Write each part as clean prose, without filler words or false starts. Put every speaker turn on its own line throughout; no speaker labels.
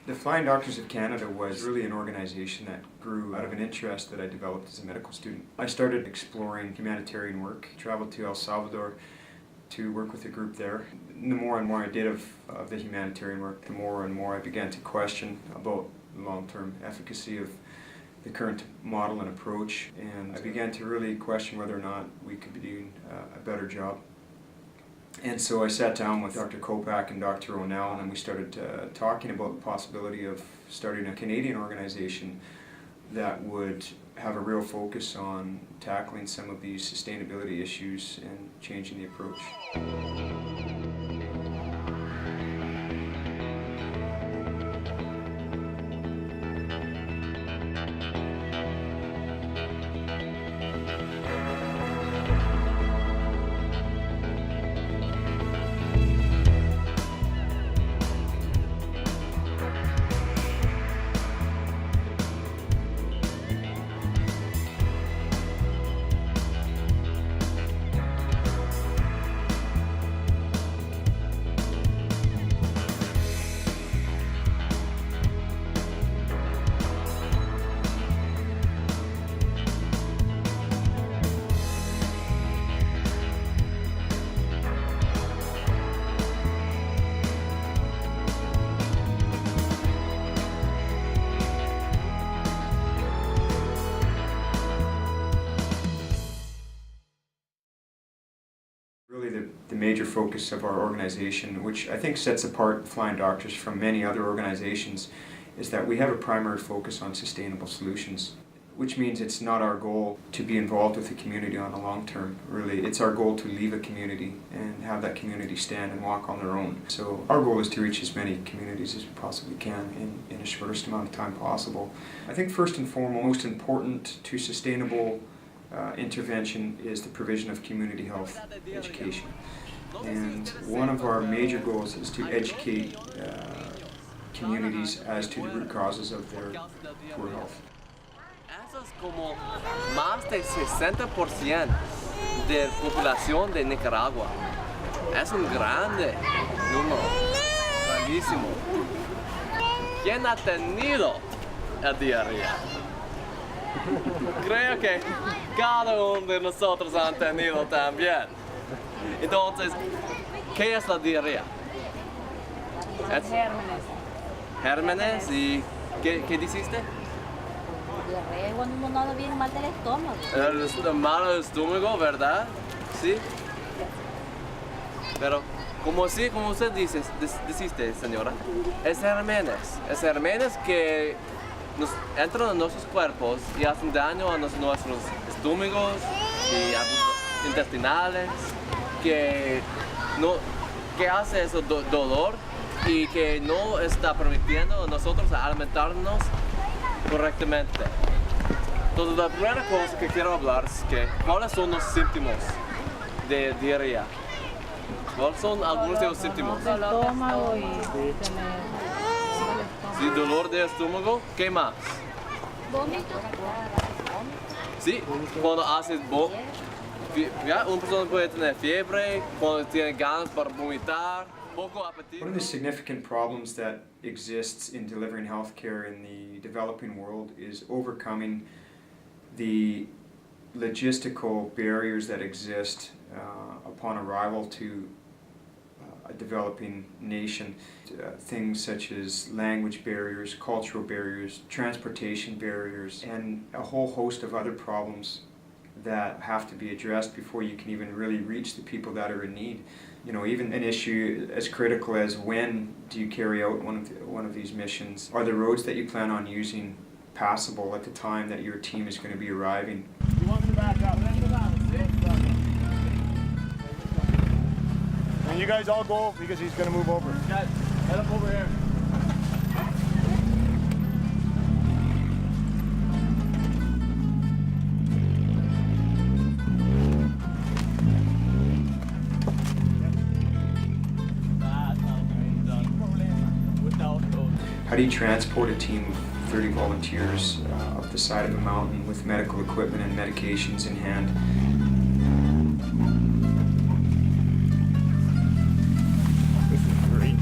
The Flying Doctors of Canada was really an organization that grew out of an interest that I developed as a medical student. I started exploring humanitarian work, traveled to El Salvador to work with a group there. And the more and more I did of the humanitarian work, the more and more I began to question about the long-term efficacy of the current model and approach, and I began to really question whether or not we could be doing a better job. And so I sat down with Dr. Kopak and Dr. O'Neill, and we started talking about the possibility of starting a Canadian organization that would have a real focus on tackling some of these sustainability issues and changing the approach. Really the major focus of our organization, which I think sets apart Flying Doctors from many other organizations, is that we have a primary focus on sustainable solutions, which means it's not our goal to be involved with the community on the long term. Really, it's our goal to leave a community and have that community stand and walk on their own. So our goal is to reach as many communities as we possibly can in the shortest amount of time possible. I think first and foremost, most important to sustainable intervention is the provision of community health education. And one of our major goals is to educate communities as to the root causes of their poor health.
Eso es como más del 60% de la población de Nicaragua. Es un grande número, grandísimo. ¿Quién ha tenido la diarrea? Creo que cada uno de nosotros ha tenido también. Entonces, ¿qué es la diarrea? Es
Gérmenes.
gérmenes y ¿qué dijiste?
Diarrea es cuando uno anda bien mal del estómago.
El mal del estómago, ¿verdad? Sí. Pero, como usted dijiste, señora, es gérmenes que entran en nuestros cuerpos y hacen daño a nuestros estómagos y intestinales, que hace eso dolor y que no está permitiendo a nosotros alimentarnos correctamente. Entonces, la primera cosa que quiero hablar es que ¿cuáles son los síntomas de diarrea? ¿Cuáles son algunos de los síntomas?
Estómago y
Sí, dolor de estómago. ¿Qué más?
vómito.
Sí, cuando haces una persona puede tener fiebre, cuando tiene ganas para vomitar, poco apetito.
One of the significant problems that exists in delivering healthcare in the developing world is overcoming the logistical barriers that exist upon arrival to a developing nation. Things such as language barriers, cultural barriers, transportation barriers, and a whole host of other problems that have to be addressed before you can even really reach the people that are in need. You know, even an issue as critical as when do you carry out one of these missions? Are the roads that you plan on using passable at the time that your team is going to be arriving?
You want me to back up? And you guys all go because he's going to move over. Guys, head up over here.
How do you transport a team of 30 volunteers up the side of a mountain with medical equipment and medications in hand?
This is great.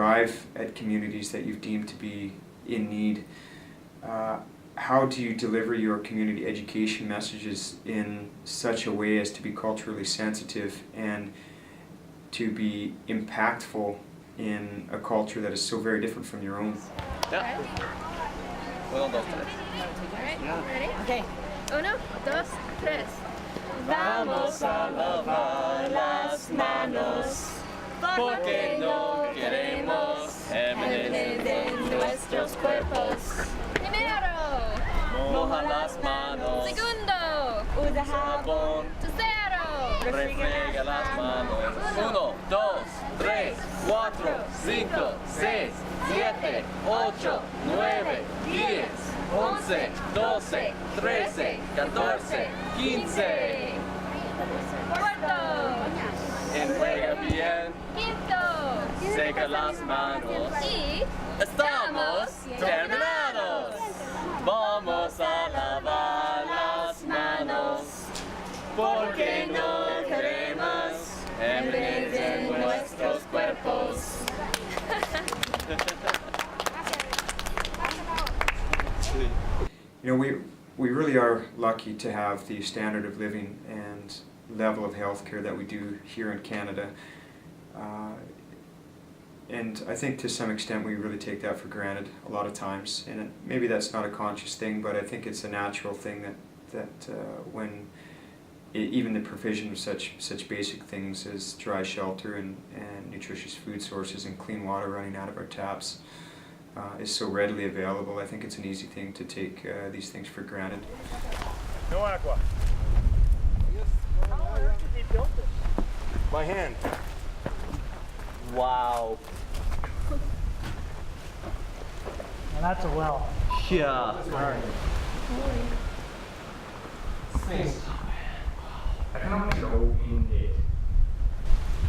arrive at communities that you've deemed to be in need, how do you deliver your community education messages in such a way as to be culturally sensitive and to be impactful in a culture that is so very different from your own?
Yeah. Uno, dos, tres.
Ready?
Okay.
Uno, dos, tres.
Vamos a lavar las manos porque no queremos gérmenes
de nuestros cuerpos. Primero.
Moja las manos.
Segundo.
Usa
Jabón.
Tercero.
Refriega las manos. 1, 2, 3, 4, 5, 6, 7, 8, 9, 10, 11, 12, 13, 14, 15.
Cuarto.
Enjuaga bien,
Quinto.
seca las manos.
Y
¡Estamos terminados! Vamos a lavar las manos porque no queremos gérmenes en nuestros cuerpos.
You know, we really are lucky to have the standard of living and level of healthcare that we do here in Canada. And I think to some extent we really take that for granted a lot of times. And maybe that's not a conscious thing, but I think it's a natural thing that when even the provision of such basic things as dry shelter and nutritious food sources and clean water running out of our taps is so readily available, I think it's an easy thing to take these things for granted.
No aqua. My hand.
Wow.
And that's a well.
Yeah.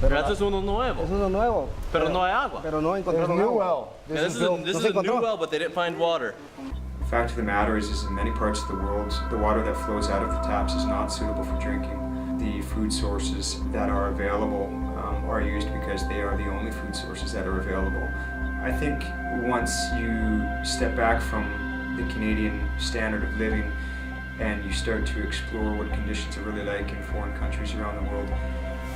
Pero este es uno nuevo.
Es uno nuevo,
Pero no hay agua.
pero no
There's
encontraron
a new
agua.
well.
Yeah, this is
built-
a
no se
new
encontró.
well, but they didn't find water.
The fact of the matter is in many parts of the world, the water that flows out of the taps is not suitable for drinking. The food sources that are available are used because they are the only food sources that are available. I think once you step back from the Canadian standard of living and you start to explore what conditions are really like in foreign countries around the world,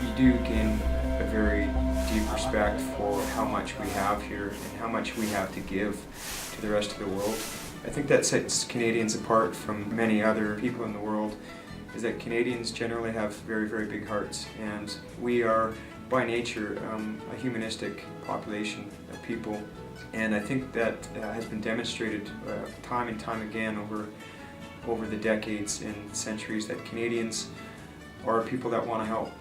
you do gain a very deep respect for how much we have here and how much we have to give to the rest of the world. I think that sets Canadians apart from many other people in the world, is that Canadians generally have very, very big hearts, and we are by nature a humanistic population of people, and I think that has been demonstrated time and time again over the decades and centuries, that Canadians are people that want to help.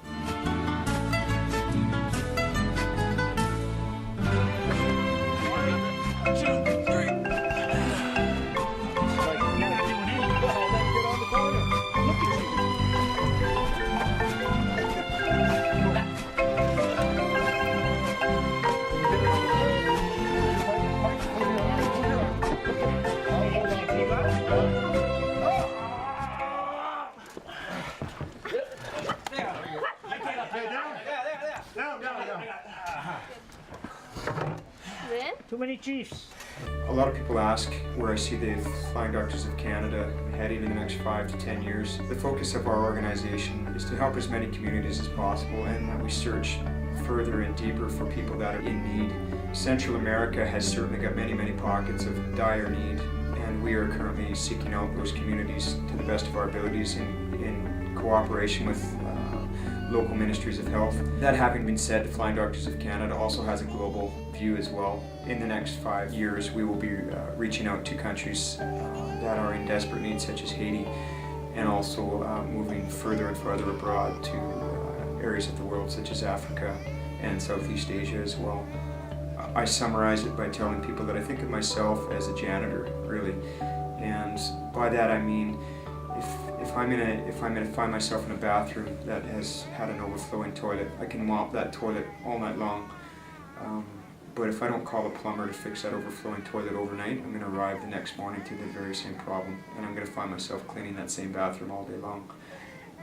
Then.
Too many chiefs.
A lot of people ask where I see the Flying Doctors of Canada heading in the next 5 to 10 years. The focus of our organization is to help as many communities as possible, and we search further and deeper for people that are in need. Central America has certainly got many, many pockets of dire need, and we are currently seeking out those communities to the best of our abilities in cooperation with local ministries of health. That having been said, the Flying Doctors of Canada also has a global view as well. In the next 5 years, we will be reaching out to countries that are in desperate need, such as Haiti, and also moving further and further abroad to areas of the world such as Africa and Southeast Asia as well. I summarize it by telling people that I think of myself as a janitor, really, and by that I mean if I'm gonna find myself in a bathroom that has had an overflowing toilet, I can mop that toilet all night long. But if I don't call a plumber to fix that overflowing toilet overnight, I'm going to arrive the next morning to the very same problem, and I'm going to find myself cleaning that same bathroom all day long.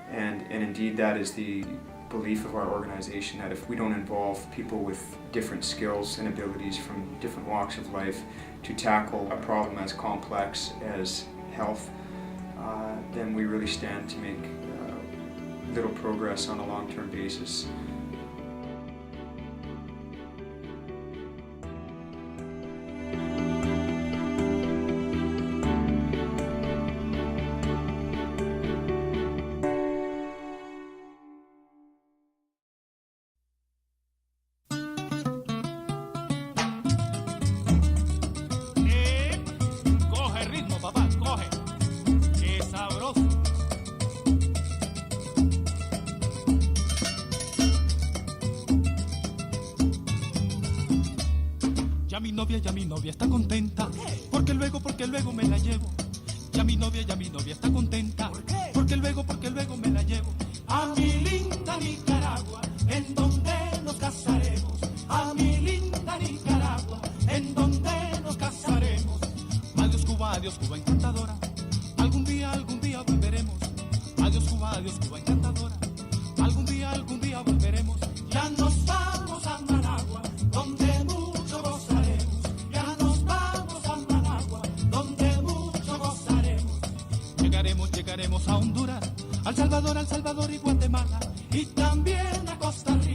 And indeed that is the belief of our organization, that if we don't involve people with different skills and abilities from different walks of life to tackle a problem as complex as health, then we really stand to make little progress on a long-term basis.
Coge ritmo, papá, coge. Qué sabroso. Ya mi novia está contenta. Porque luego me la llevo. Ya mi novia está contenta. Porque luego me la llevo. A mi linda Nicaragua, en donde nos casaremos. A mi linda Nicaragua, en donde nos casaremos. Adiós Cuba encantadora. Algún día volveremos. Adiós Cuba encantadora. Algún día volveremos. Ya nos vamos a Managua, donde mucho gozaremos. Ya nos vamos a Managua, donde mucho gozaremos. Llegaremos a Honduras, al Salvador y Guatemala, y también a Costa Rica.